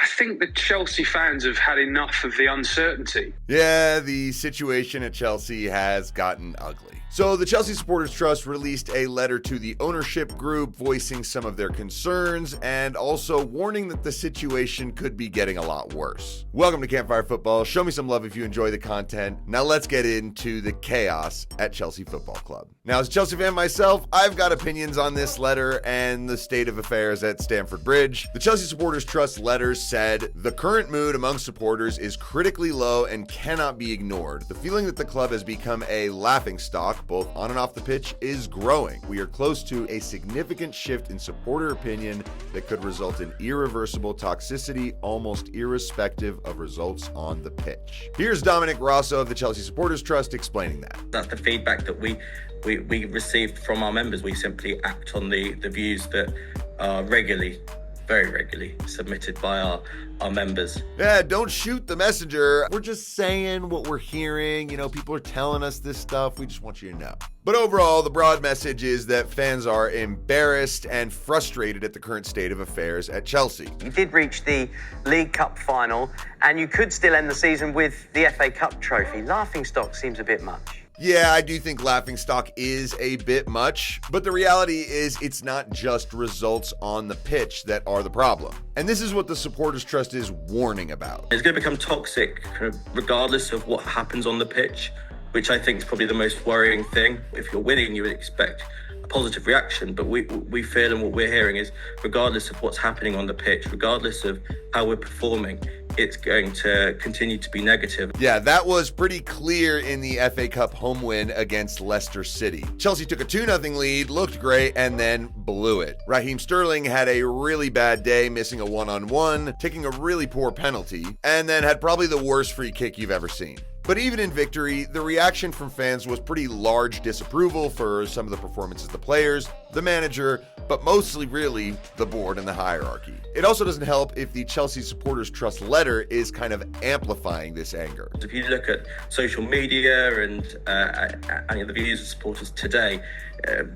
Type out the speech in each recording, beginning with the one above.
I think the Chelsea fans have had enough of the uncertainty. Yeah, the situation at Chelsea has gotten ugly. So the Chelsea Supporters Trust released a letter to the ownership group voicing some of their concerns and also warning that the situation could be getting a lot worse. Welcome to Campfire Football. Show me some love if you enjoy the content. Now let's get into the chaos at Chelsea Football Club. Now, as a Chelsea fan myself, I've got opinions on this letter and the state of affairs at Stamford Bridge. The Chelsea Supporters Trust letter said, "The current mood among supporters is critically low and cannot be ignored. The feeling that the club has become a laughingstock, both on and off the pitch, is growing. We are close to a significant shift in supporter opinion that could result in irreversible toxicity, almost irrespective of results on the pitch." Here's Dominic Rosso of the Chelsea Supporters Trust explaining that. That's the feedback that we received from our members. We simply act on the views that are very regularly submitted by our members. Yeah, don't shoot the messenger. We're just saying what we're hearing. You know, people are telling us this stuff. We just want you to know. But overall, the broad message is that fans are embarrassed and frustrated at the current state of affairs at Chelsea. You did reach the League Cup final, and you could still end the season with the FA Cup trophy. Laughingstock seems a bit much. Yeah, I do think laughingstock is a bit much, but the reality is it's not just results on the pitch that are the problem. And this is what the Supporters Trust is warning about. It's going to become toxic regardless of what happens on the pitch, which I think is probably the most worrying thing. If you're winning, you would expect a positive reaction, but we feel, and what we're hearing is, regardless of what's happening on the pitch, regardless of how we're performing, it's going to continue to be negative. Yeah, that was pretty clear in the FA Cup home win against Leicester City. Chelsea took a 2-0 lead, looked great, and then blew it. Raheem Sterling had a really bad day, missing a one-on-one, taking a really poor penalty, and then had probably the worst free kick you've ever seen. But even in victory, the reaction from fans was pretty large disapproval for some of the performances of the players, the manager, but mostly really the board and the hierarchy. It also doesn't help if the Chelsea Supporters Trust letter is kind of amplifying this anger. If you look at social media and the views of supporters today,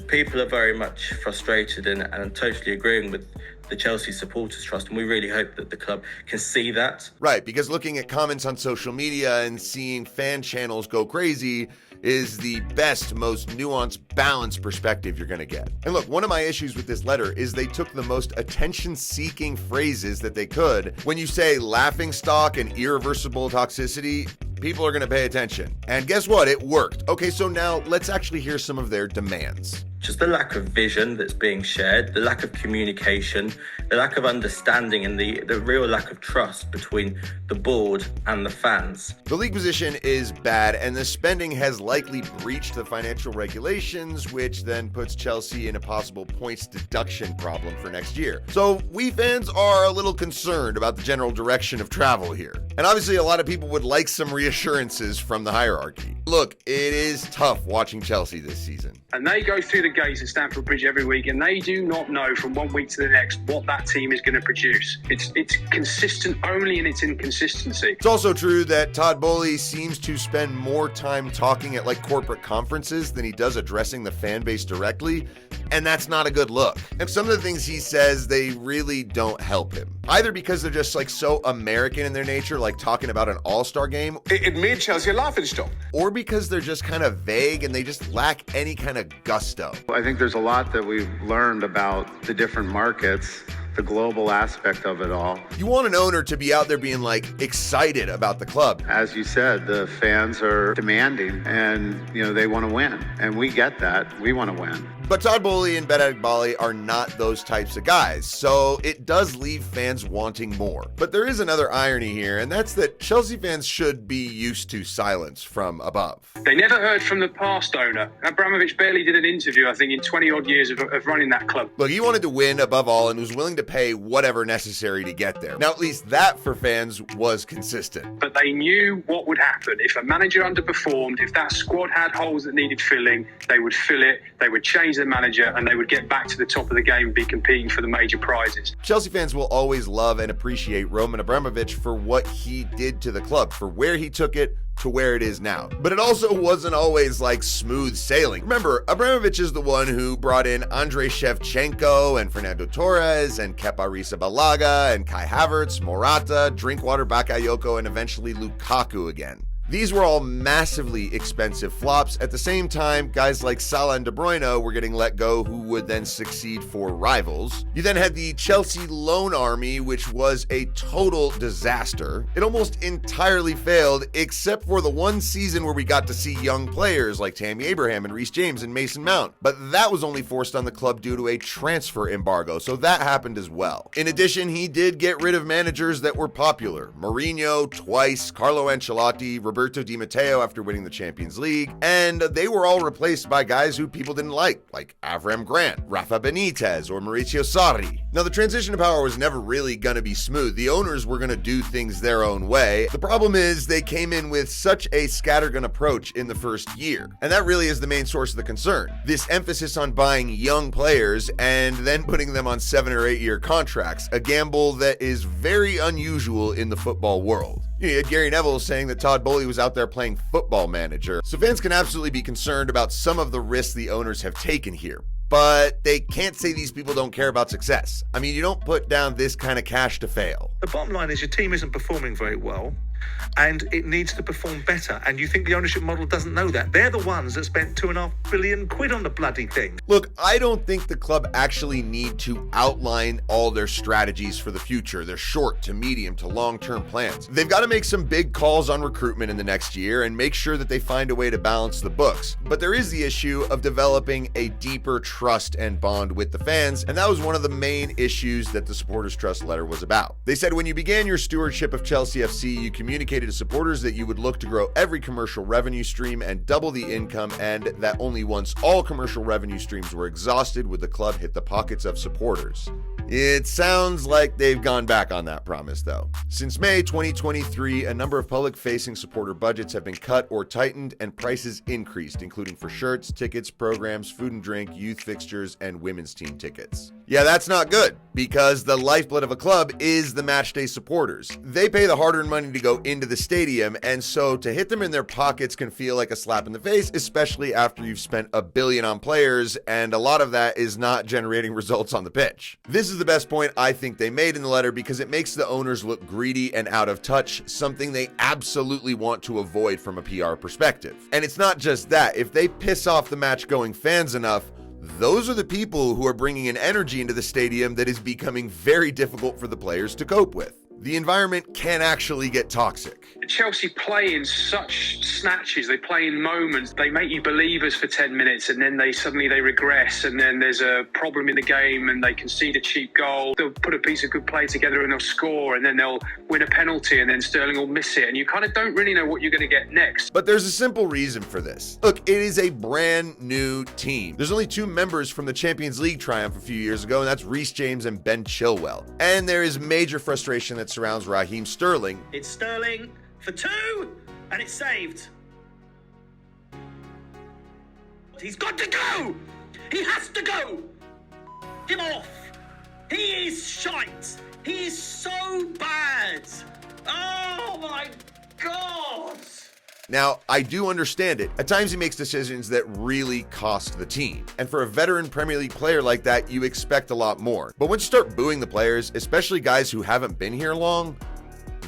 people are very much frustrated and totally agreeing with the Chelsea Supporters Trust, and we really hope that the club can see that. Right, because looking at comments on social media and seeing fan channels go crazy is the best, most nuanced, balanced perspective you're going to get. And look, one of my issues with this letter is they took the most attention-seeking phrases that they could. When you say laughingstock and irreversible toxicity, people are going to pay attention. And guess what? It worked. Okay, so now let's actually hear some of their demands. Just the lack of vision that's being shared, the lack of communication, the lack of understanding, and the real lack of trust between the board and the fans. The league position is bad, and the spending has likely breached the financial regulations, which then puts Chelsea in a possible points deduction problem for next year. So we fans are a little concerned about the general direction of travel here. And obviously a lot of people would like some reassurances from the hierarchy. Look, it is tough watching Chelsea this season. And they go through the gates at Stamford Bridge every week, and they do not know from one week to the next what that team is going to produce. It's consistent only in its inconsistency. It's also true that Todd Boehly seems to spend more time talking at like corporate conferences than he does addressing the fan base directly, and that's not a good look. And some of the things he says, they really don't help him. Either because they're just like so American in their nature, like talking about an all-star game. It made Chelsea a laughingstock. Or because they're just kind of vague and they just lack any kind of gusto. I think there's a lot that we've learned about the different markets, the global aspect of it all. You want an owner to be out there being like excited about the club. As you said, the fans are demanding and, they want to win. And we get that. We want to win. But Todd Boehly and Ben Agbali are not those types of guys, so it does leave fans wanting more. But there is another irony here, and that's that Chelsea fans should be used to silence from above. They never heard from the past owner. Abramovich barely did an interview, I think, in 20-odd years of running that club. Look, he wanted to win above all and was willing to pay whatever necessary to get there. Now, at least that for fans was consistent. But they knew what would happen. If a manager underperformed, if that squad had holes that needed filling, they would fill it, they would change the manager, and they would get back to the top of the game and be competing for the major prizes. Chelsea fans will always love and appreciate Roman Abramovich for what he did to the club, for where he took it to where it is now. But it also wasn't always like smooth sailing. Remember, Abramovich is the one who brought in Andrei Shevchenko and Fernando Torres and Kepa Arrizabalaga and Kai Havertz, Morata, Drinkwater, Bakayoko, and eventually Lukaku again. These were all massively expensive flops. At the same time, guys like Salah and De Bruyne were getting let go, who would then succeed for rivals. You then had the Chelsea loan army, which was a total disaster. It almost entirely failed, except for the one season where we got to see young players like Tammy Abraham and Reece James and Mason Mount. But that was only forced on the club due to a transfer embargo, so that happened as well. In addition, he did get rid of managers that were popular. Mourinho twice, Carlo Ancelotti, Roberto Di Matteo after winning the Champions League, and they were all replaced by guys who people didn't like Avram Grant, Rafa Benitez, or Maurizio Sarri. Now, the transition to power was never really gonna be smooth. The owners were gonna do things their own way. The problem is they came in with such a scattergun approach in the first year, and that really is the main source of the concern. This emphasis on buying young players and then putting them on 7 or 8 year contracts, a gamble that is very unusual in the football world. You had Gary Neville saying that Todd Boehly was out there playing football manager. So fans can absolutely be concerned about some of the risks the owners have taken here. But they can't say these people don't care about success. I mean, you don't put down this kind of cash to fail. The bottom line is your team isn't performing very well, and it needs to perform better. And you think the ownership model doesn't know that? They're the ones that spent £2.5 billion on the bloody thing. Look, I don't think the club actually need to outline all their strategies for the future, their short to medium to long-term plans. They've got to make some big calls on recruitment in the next year and make sure that they find a way to balance the books. But there is the issue of developing a deeper trust and bond with the fans, and that was one of the main issues that the Supporters Trust letter was about. They said when you began your stewardship of Chelsea FC, you communicated to supporters that you would look to grow every commercial revenue stream and double the income, and that only once all commercial revenue streams were exhausted would the club hit the pockets of supporters. It sounds like they've gone back on that promise, though. Since May 2023, a number of public-facing supporter budgets have been cut or tightened and prices increased, including for shirts, tickets, programs, food and drink, youth fixtures, and women's team tickets. Yeah, that's not good, because the lifeblood of a club is the matchday supporters. They pay the hard-earned money to go into the stadium, and so to hit them in their pockets can feel like a slap in the face, especially after you've spent $1 billion on players, and a lot of that is not generating results on the pitch. This is the best point I think they made in the letter because it makes the owners look greedy and out of touch, something they absolutely want to avoid from a PR perspective. And it's not just that. If they piss off the match-going fans enough, those are the people who are bringing an energy into the stadium that is becoming very difficult for the players to cope with. The environment can actually get toxic. Chelsea play in such snatches, they play in moments, they make you believers for 10 minutes and then they suddenly regress, and then there's a problem in the game and they concede a cheap goal. They'll put a piece of good play together and they'll score, and then they'll win a penalty and then Sterling will miss it, and you kind of don't really know what you're going to get next. But there's a simple reason for this. Look, it is a brand new team. There's only 2 members from the Champions League triumph a few years ago, and that's Reece James and Ben Chilwell. And there is major frustration that surrounds Raheem Sterling. It's Sterling for 2, and it's saved. He's got to go! He has to go! Him off! He is shite! He is so bad! Oh my God! Now, I do understand it. At times he makes decisions that really cost the team. And for a veteran Premier League player like that, you expect a lot more. But once you start booing the players, especially guys who haven't been here long,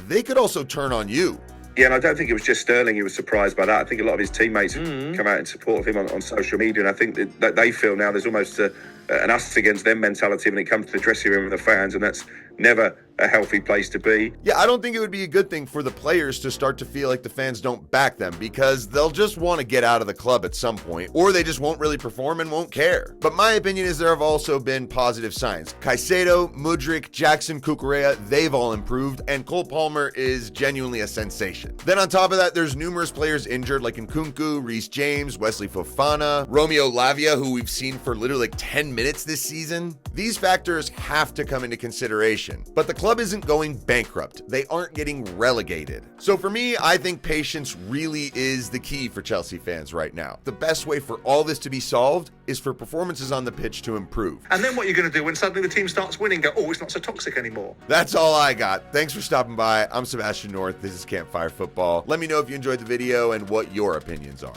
they could also turn on you. Yeah, and I don't think it was just Sterling who was surprised by that. I think a lot of his teammates have come out in support of him on social media, and I think that they feel now there's almost an us against them mentality when it comes to the dressing room and the fans, and that's never a healthy place to be. Yeah, I don't think it would be a good thing for the players to start to feel like the fans don't back them, because they'll just want to get out of the club at some point, or they just won't really perform and won't care. But my opinion is there have also been positive signs. Caicedo, Mudryk, Jackson, Cucurella, they've all improved, and Cole Palmer is genuinely a sensation. Then on top of that, there's numerous players injured like Nkunku, Reece James, Wesley Fofana, Romeo Lavia, who we've seen for literally 10 minutes this season. These factors have to come into consideration, but the club club isn't going bankrupt. They aren't getting relegated. So for me, I think patience really is the key for Chelsea fans right now. The best way for all this to be solved is for performances on the pitch to improve. And then what you're going to do when suddenly the team starts winning, go, oh, it's not so toxic anymore. That's all I got. Thanks for stopping by. I'm Sebastian North. This is Campfire Football. Let me know if you enjoyed the video and what your opinions are.